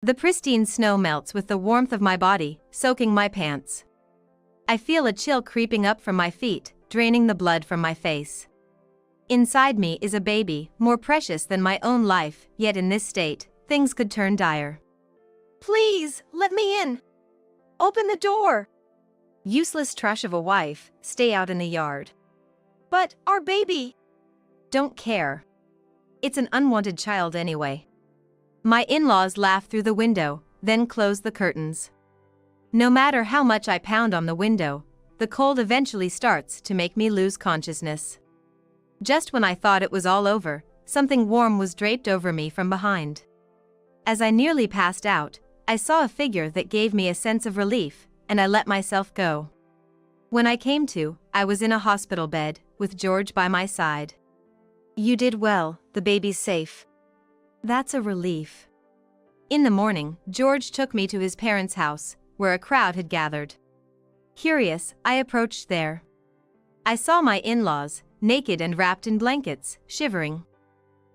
The pristine snow melts with the warmth of my body, soaking my pants. I feel a chill creeping up from my feet, draining the blood from my face. Inside me is a baby, more precious than my own life, yet in this state, things could turn dire. Please, let me in. Open the door. Useless trash of a wife, stay out in the yard. But our baby. Don't care. It's an unwanted child anyway. My in-laws laugh through the window, then close the curtains. No matter how much I pound on the window, the cold eventually starts to make me lose consciousness. Just when I thought it was all over, something warm was draped over me from behind. As I nearly passed out, I saw a figure that gave me a sense of relief, and I let myself go. When I came to, I was in a hospital bed, with George by my side. You did well, the baby's safe. That's a relief. In the morning, George took me to his parents' house, where a crowd had gathered. Curious, I approached there. I saw my in-laws, naked and wrapped in blankets, shivering.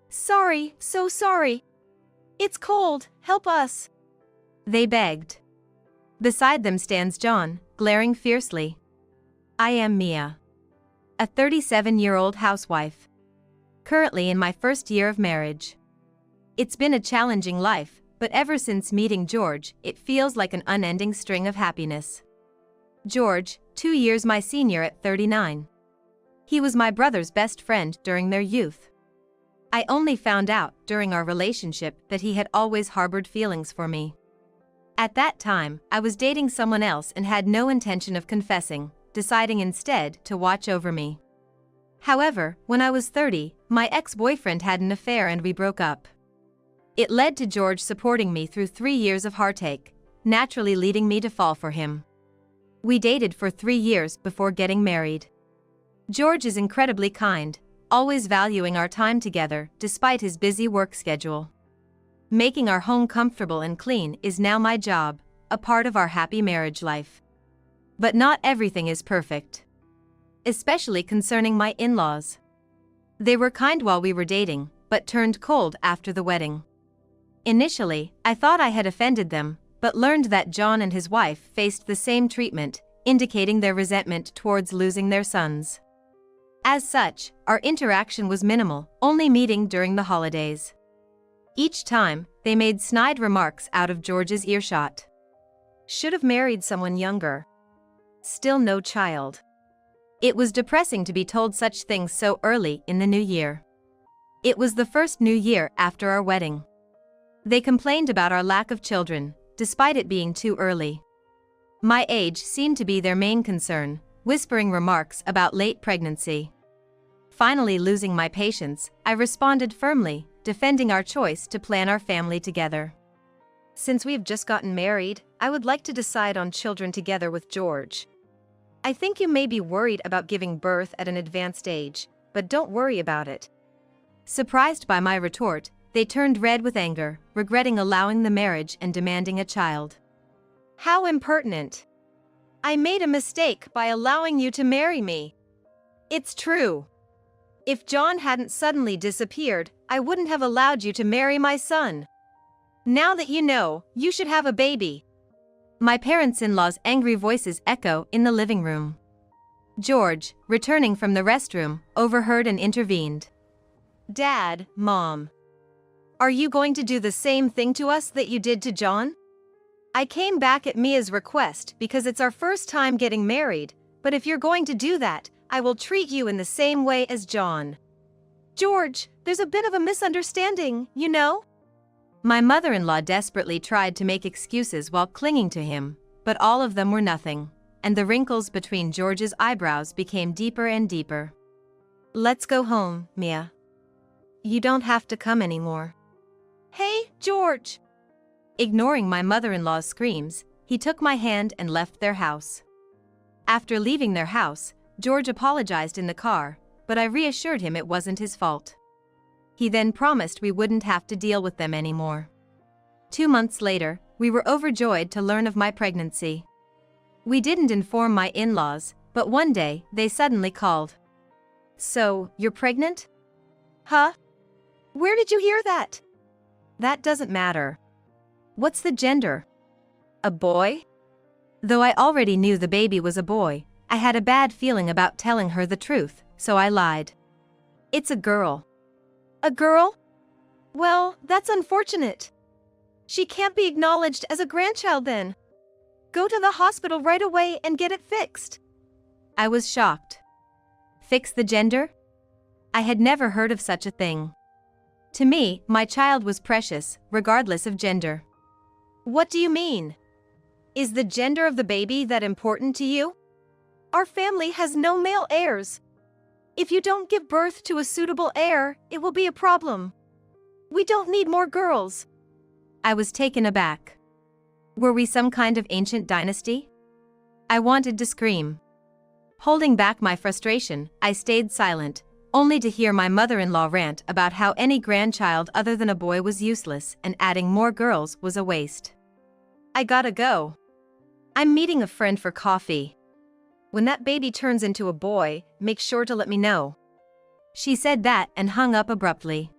Sorry, so sorry. It's cold, help us. They begged. Beside them stands John, glaring fiercely. I am Mia, a 37-year-old housewife. Currently in my first year of marriage. It's been a challenging life, but ever since meeting George, it feels like an unending string of happiness. George, 2 years my senior at 39. He was my brother's best friend during their youth. I only found out during our relationship that he had always harbored feelings for me. At that time, I was dating someone else and had no intention of confessing, deciding instead to watch over me. However, when I was 30, my ex-boyfriend had an affair and we broke up. It led to George supporting me through 3 years of heartache, naturally leading me to fall for him. We dated for 3 years before getting married. George is incredibly kind, always valuing our time together despite his busy work schedule. Making our home comfortable and clean is now my job, a part of our happy marriage life. But not everything is perfect. Especially concerning my in-laws. They were kind while we were dating, but turned cold after the wedding. Initially, I thought I had offended them, but learned that John and his wife faced the same treatment, indicating their resentment towards losing their sons. As such, our interaction was minimal, only meeting during the holidays. Each time, they made snide remarks out of George's earshot. Should have married someone younger. Still no child. It was depressing to be told such things so early in the new year. It was the first new year after our wedding. They complained about our lack of children, despite it being too early. My age seemed to be their main concern, whispering remarks about late pregnancy. Finally losing my patience, I responded firmly, defending our choice to plan our family together. Since we've just gotten married, I would like to decide on children together with George. I think you may be worried about giving birth at an advanced age, but don't worry about it. Surprised by my retort, they turned red with anger, regretting allowing the marriage and demanding a child. How impertinent! I made a mistake by allowing you to marry me. It's true. If John hadn't suddenly disappeared, I wouldn't have allowed you to marry my son. Now that you know, you should have a baby. My parents-in-law's angry voices echo in the living room. George, returning from the restroom, overheard and intervened. Dad, Mom. Are you going to do the same thing to us that you did to John? I came back at Mia's request because it's our first time getting married, but if you're going to do that, I will treat you in the same way as John. George, there's a bit of a misunderstanding, you know? My mother-in-law desperately tried to make excuses while clinging to him, but all of them were nothing, and the wrinkles between George's eyebrows became deeper and deeper. Let's go home, Mia. You don't have to come anymore. Hey, George! Ignoring my mother-in-law's screams, he took my hand and left their house. After leaving their house, George apologized in the car, but I reassured him it wasn't his fault. He then promised we wouldn't have to deal with them anymore. 2 months later, we were overjoyed to learn of my pregnancy. We didn't inform my in-laws, but one day, they suddenly called. So, you're pregnant? Huh? Where did you hear that? That doesn't matter. What's the gender? A boy? Though I already knew the baby was a boy, I had a bad feeling about telling her the truth, so I lied. It's a girl. A girl? Well, that's unfortunate. She can't be acknowledged as a grandchild then. Go to the hospital right away and get it fixed. I was shocked. Fix the gender? I had never heard of such a thing. To me, my child was precious, regardless of gender. What do you mean? Is the gender of the baby that important to you? Our family has no male heirs. If you don't give birth to a suitable heir, it will be a problem. We don't need more girls. I was taken aback. Were we some kind of ancient dynasty? I wanted to scream. Holding back my frustration, I stayed silent, only to hear my mother-in-law rant about how any grandchild other than a boy was useless and adding more girls was a waste. I gotta go. I'm meeting a friend for coffee. When that baby turns into a boy, make sure to let me know. She said that and hung up abruptly.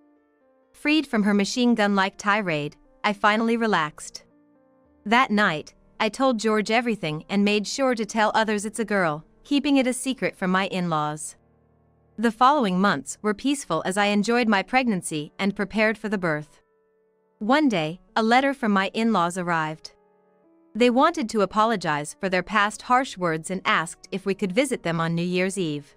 Freed from her machine gun-like tirade, I finally relaxed. That night, I told George everything and made sure to tell others it's a girl, keeping it a secret from my in-laws. The following months were peaceful as I enjoyed my pregnancy and prepared for the birth. One day, a letter from my in-laws arrived. They wanted to apologize for their past harsh words and asked if we could visit them on New Year's Eve.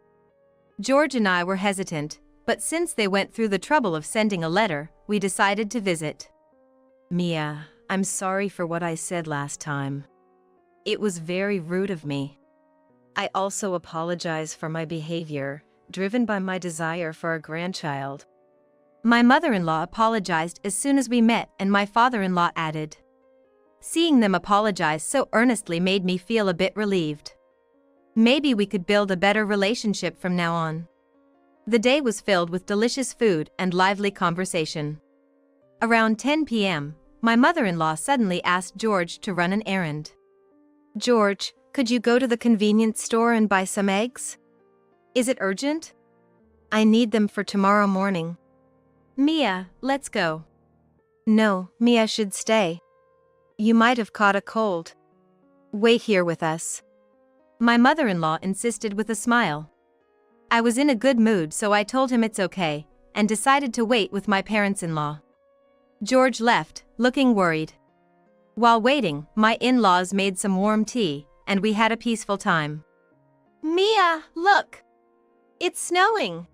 George and I were hesitant, but since they went through the trouble of sending a letter, we decided to visit. Mia, I'm sorry for what I said last time. It was very rude of me. I also apologize for my behavior, driven by my desire for a grandchild. My mother-in-law apologized as soon as we met, and my father-in-law added. Seeing them apologize so earnestly made me feel a bit relieved. Maybe we could build a better relationship from now on. The day was filled with delicious food and lively conversation. Around 10 p.m., my mother-in-law suddenly asked George to run an errand. George, could you go to the convenience store and buy some eggs? Is it urgent? I need them for tomorrow morning. Mia, let's go. No, Mia should stay. You might have caught a cold. Wait here with us. My mother-in-law insisted with a smile. I was in a good mood, so I told him it's okay, and decided to wait with my parents-in-law. George left, looking worried. While waiting, my in-laws made some warm tea, and we had a peaceful time. Mia, look! It's snowing!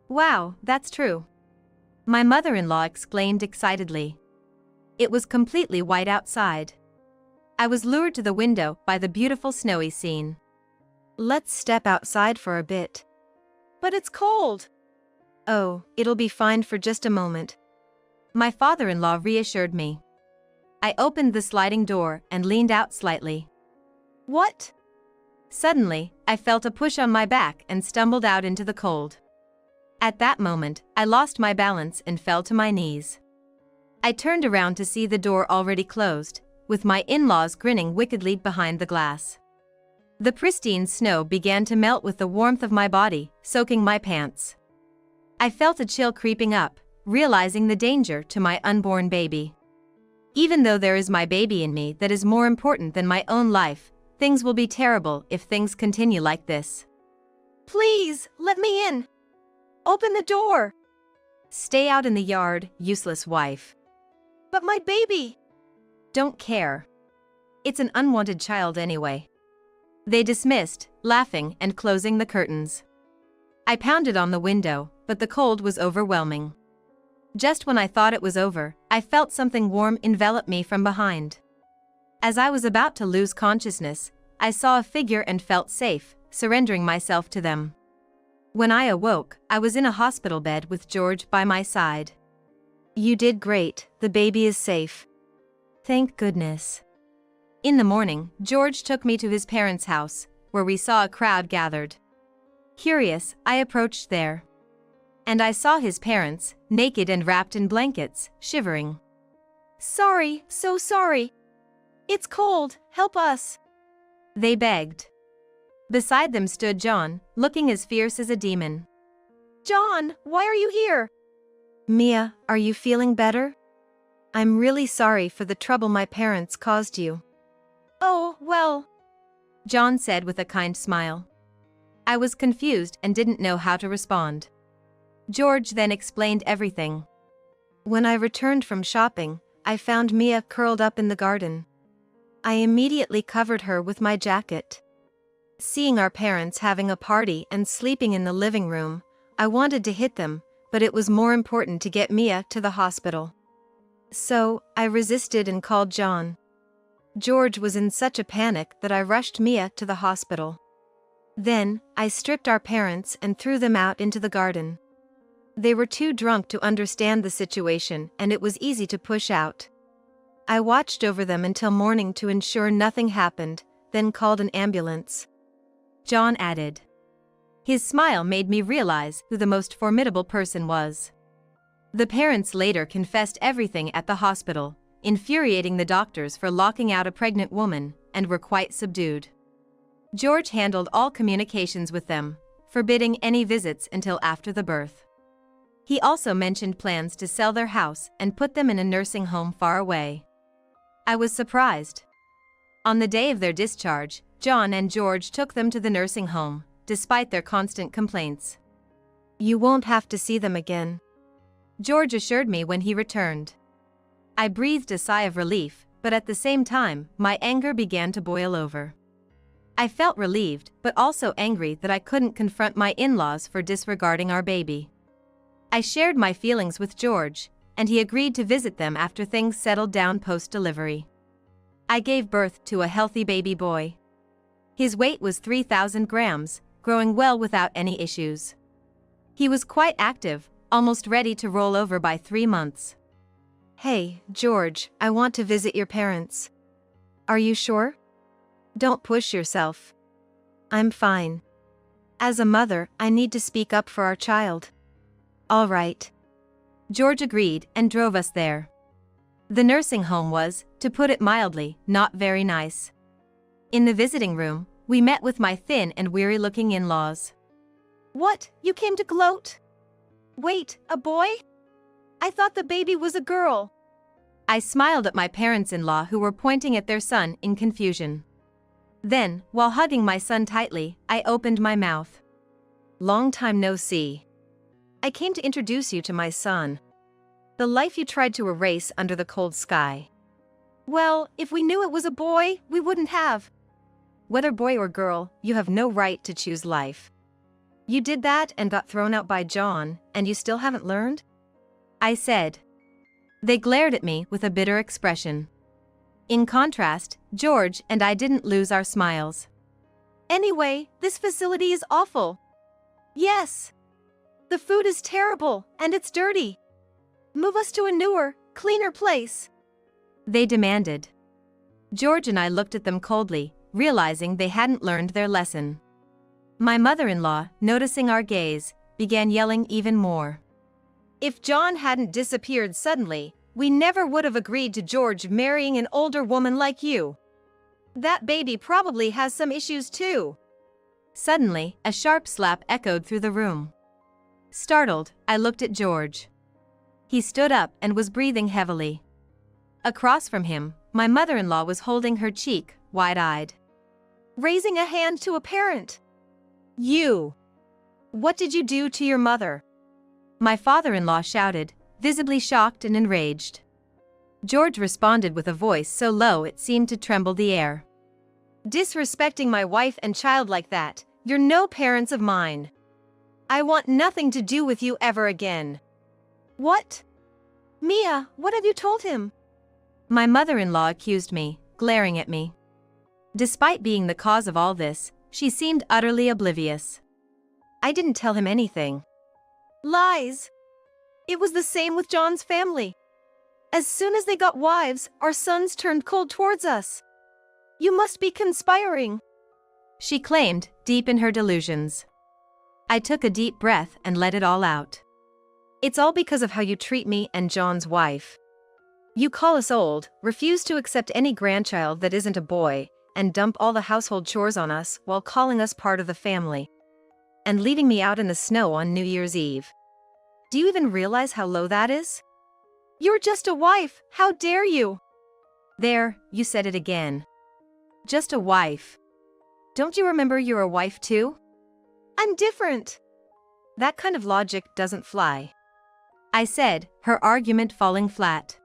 Wow, that's true. My mother-in-law exclaimed excitedly. It was completely white outside. I was lured to the window by the beautiful snowy scene. Let's step outside for a bit. But it's cold. Oh, it'll be fine for just a moment. My father-in-law reassured me. I opened the sliding door and leaned out slightly. What? Suddenly, I felt a push on my back and stumbled out into the cold. At that moment, I lost my balance and fell to my knees. I turned around to see the door already closed, with my in-laws grinning wickedly behind the glass. The pristine snow began to melt with the warmth of my body, soaking my pants. I felt a chill creeping up, realizing the danger to my unborn baby. Even though there is my baby in me that is more important than my own life, things will be terrible if things continue like this. Please, let me in. Open the door. Stay out in the yard, useless wife. But my baby. Don't care. It's an unwanted child anyway. They dismissed, laughing and closing the curtains. I pounded on the window, but the cold was overwhelming. Just when I thought it was over, I felt something warm envelop me from behind. As I was about to lose consciousness, I saw a figure and felt safe, surrendering myself to them. When I awoke, I was in a hospital bed with George by my side. You did great, the baby is safe. Thank goodness. In the morning, George took me to his parents' house, where we saw a crowd gathered. Curious, I approached there. And I saw his parents, naked and wrapped in blankets, shivering. Sorry, so sorry. It's cold, help us. They begged. Beside them stood John, looking as fierce as a demon. John, why are you here? Mia, are you feeling better? I'm really sorry for the trouble my parents caused you. Oh, well, John said with a kind smile. I was confused and didn't know how to respond. George then explained everything. When I returned from shopping, I found Mia curled up in the garden. I immediately covered her with my jacket. Seeing our parents having a party and sleeping in the living room, I wanted to hit them, but it was more important to get Mia to the hospital. So, I resisted and called John. George was in such a panic that I rushed Mia to the hospital. Then, I stripped our parents and threw them out into the garden. They were too drunk to understand the situation and it was easy to push out. I watched over them until morning to ensure nothing happened, then called an ambulance. John added. His smile made me realize who the most formidable person was. The parents later confessed everything at the hospital, infuriating the doctors for locking out a pregnant woman, and were quite subdued. George handled all communications with them, forbidding any visits until after the birth. He also mentioned plans to sell their house and put them in a nursing home far away. I was surprised. On the day of their discharge, John and George took them to the nursing home, despite their constant complaints. You won't have to see them again, George assured me when he returned. I breathed a sigh of relief, but at the same time, my anger began to boil over. I felt relieved, but also angry that I couldn't confront my in-laws for disregarding our baby. I shared my feelings with George, and he agreed to visit them after things settled down post-delivery. I gave birth to a healthy baby boy. His weight was 3,000 grams, growing well without any issues. He was quite active, almost ready to roll over by 3 months. Hey, George, I want to visit your parents. Are you sure? Don't push yourself. I'm fine. As a mother, I need to speak up for our child. All right. George agreed and drove us there. The nursing home was, to put it mildly, not very nice. In the visiting room, we met with my thin and weary-looking in-laws. What, you came to gloat? Wait, a boy? I thought the baby was a girl. I smiled at my parents-in-law who were pointing at their son in confusion. Then, while hugging my son tightly, I opened my mouth. Long time no see. I came to introduce you to my son. The life you tried to erase under the cold sky. Well, if we knew it was a boy, we wouldn't have. Whether boy or girl, you have no right to choose life. You did that and got thrown out by John, and you still haven't learned? I said. They glared at me with a bitter expression. In contrast, George and I didn't lose our smiles. Anyway, this facility is awful. Yes. The food is terrible, and it's dirty. Move us to a newer, cleaner place. They demanded. George and I looked at them coldly, realizing they hadn't learned their lesson. My mother-in-law, noticing our gaze, began yelling even more. If John hadn't disappeared suddenly, we never would have agreed to George marrying an older woman like you. That baby probably has some issues too. Suddenly, a sharp slap echoed through the room. Startled, I looked at George. He stood up and was breathing heavily. Across from him, my mother-in-law was holding her cheek, wide-eyed. Raising a hand to a parent. You! What did you do to your mother? My father-in-law shouted, visibly shocked and enraged. George responded with a voice so low it seemed to tremble the air. Disrespecting my wife and child like that, you're no parents of mine. I want nothing to do with you ever again. What? Mia, what have you told him? My mother-in-law accused me, glaring at me. Despite being the cause of all this, she seemed utterly oblivious. I didn't tell him anything. Lies. It was the same with John's family. As soon as they got wives, our sons turned cold towards us. You must be conspiring, she claimed, deep in her delusions. I took a deep breath and let it all out. It's all because of how you treat me and John's wife. You call us old, refuse to accept any grandchild that isn't a boy, and dump all the household chores on us while calling us part of the family. And leaving me out in the snow on New Year's Eve. Do you even realize how low that is? You're just a wife, how dare you? There, you said it again. Just a wife. Don't you remember you're a wife too? I'm different. That kind of logic doesn't fly, I said, her argument falling flat.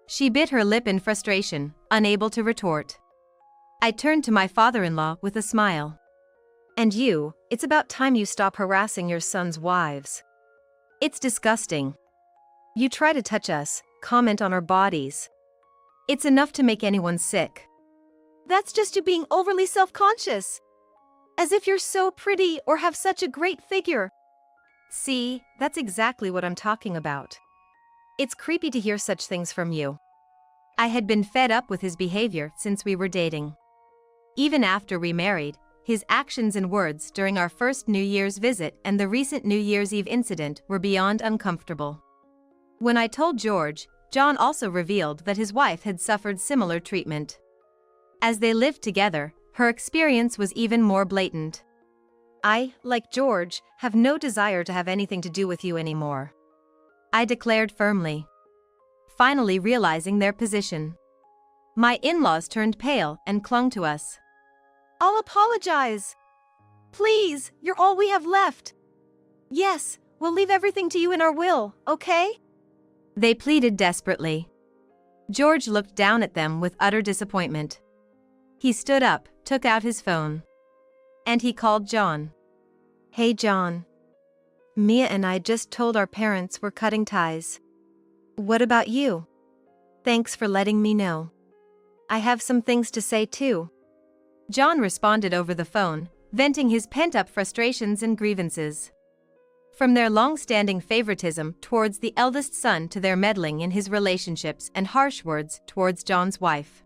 She bit her lip in frustration, unable to retort. I turned to my father-in-law with a smile. And you, it's about time you stop harassing your son's wives. It's disgusting. You try to touch us, comment on our bodies. It's enough to make anyone sick. That's just you being overly self-conscious. As if you're so pretty or have such a great figure. See, that's exactly what I'm talking about. It's creepy to hear such things from you. I had been fed up with his behavior since we were dating. Even after we married, his actions and words during our first New Year's visit and the recent New Year's Eve incident were beyond uncomfortable. When I told George, John also revealed that his wife had suffered similar treatment. As they lived together, her experience was even more blatant. I, like George, have no desire to have anything to do with you anymore, I declared firmly, finally realizing their position. My in-laws turned pale and clung to us. I'll apologize. Please, you're all we have left. Yes, we'll leave everything to you in our will, okay? They pleaded desperately. George looked down at them with utter disappointment. He stood up, took out his phone. And he called John. Hey John. Mia and I just told our parents we're cutting ties. What about you? Thanks for letting me know. I have some things to say too. John responded over the phone, venting his pent-up frustrations and grievances. From their long-standing favoritism towards the eldest son to their meddling in his relationships and harsh words towards John's wife.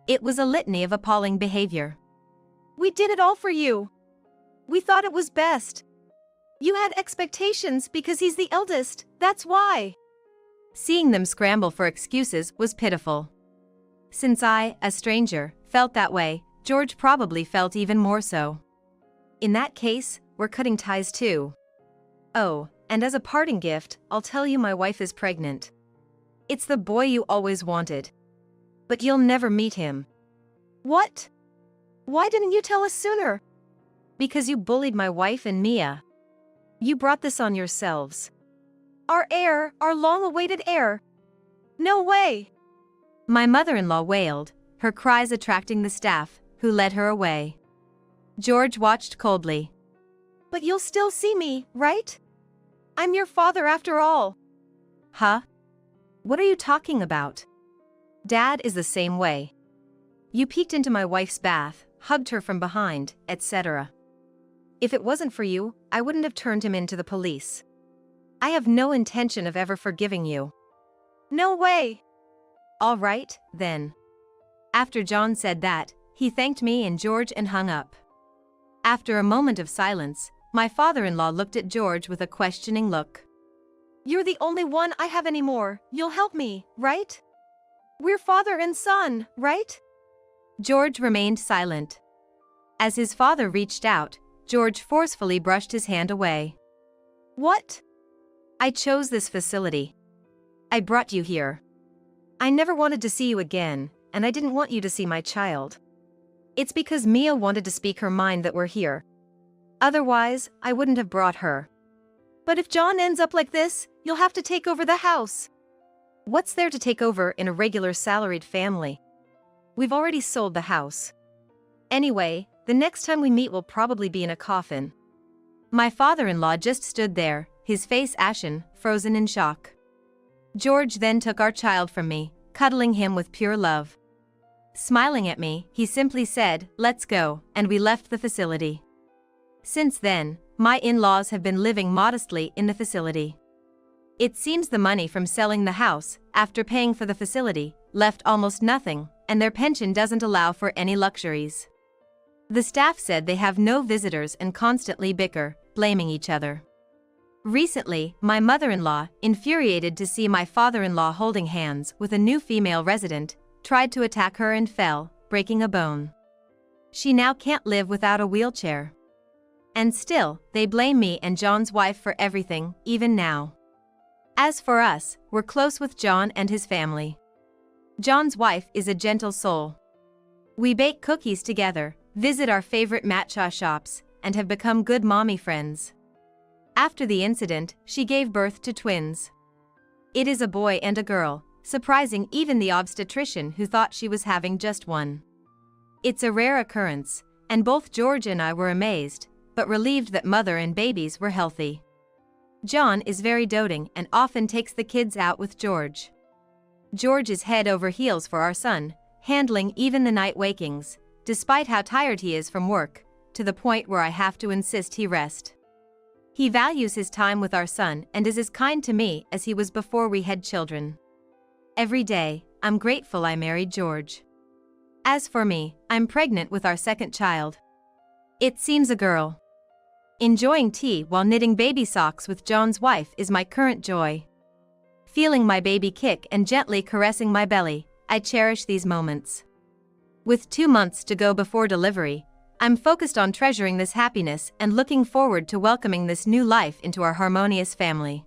It was a litany of appalling behavior. We did it all for you. We thought it was best. You had expectations because he's the eldest, that's why. Seeing them scramble for excuses was pitiful. Since I, a stranger, felt that way, George probably felt even more so. In that case, we're cutting ties too. Oh, and as a parting gift, I'll tell you my wife is pregnant. It's the boy you always wanted. But you'll never meet him. What? Why didn't you tell us sooner? Because you bullied my wife and Mia. You brought this on yourselves. Our heir, our long-awaited heir. No way. My mother-in-law wailed, her cries attracting the staff, who led her away. George watched coldly. But you'll still see me, right? I'm your father after all. Huh? What are you talking about? Dad is the same way. You peeked into my wife's bath, hugged her from behind, etc. If it wasn't for you, I wouldn't have turned him in to the police. I have no intention of ever forgiving you. No way. All right, then. After John said that, he thanked me and George and hung up. After a moment of silence, my father-in-law looked at George with a questioning look. You're the only one I have anymore, you'll help me, right? We're father and son, right? George remained silent. As his father reached out, George forcefully brushed his hand away. What? I chose this facility. I brought you here. I never wanted to see you again, and I didn't want you to see my child. It's because Mia wanted to speak her mind that we're here. Otherwise, I wouldn't have brought her. But if John ends up like this, you'll have to take over the house. What's there to take over in a regular salaried family? We've already sold the house. Anyway, the next time we meet will probably be in a coffin. My father-in-law just stood there, his face ashen, frozen in shock. George then took our child from me, cuddling him with pure love. Smiling at me, he simply said, "Let's go," and we left the facility. Since then, my in-laws have been living modestly in the facility. It seems the money from selling the house, after paying for the facility, left almost nothing, and their pension doesn't allow for any luxuries. The staff said they have no visitors and constantly bicker, blaming each other. Recently, my mother-in-law, infuriated to see my father-in-law holding hands with a new female resident, tried to attack her and fell, breaking a bone. She now can't live without a wheelchair. And still, they blame me and John's wife for everything, even now. As for us, we're close with John and his family. John's wife is a gentle soul. We bake cookies together, visit our favorite matcha shops, and have become good mommy friends. After the incident, she gave birth to twins. It is a boy and a girl, surprising even the obstetrician who thought she was having just one. It's a rare occurrence, and both George and I were amazed, but relieved that mother and babies were healthy. John is very doting and often takes the kids out with George. George is head over heels for our son, handling even the night wakings, despite how tired he is from work, to the point where I have to insist he rest. He values his time with our son and is as kind to me as he was before we had children. Every day, I'm grateful I married George. As for me, I'm pregnant with our second child. It seems a girl. Enjoying tea while knitting baby socks with John's wife is my current joy. Feeling my baby kick and gently caressing my belly, I cherish these moments. With 2 months to go before delivery, I'm focused on treasuring this happiness and looking forward to welcoming this new life into our harmonious family.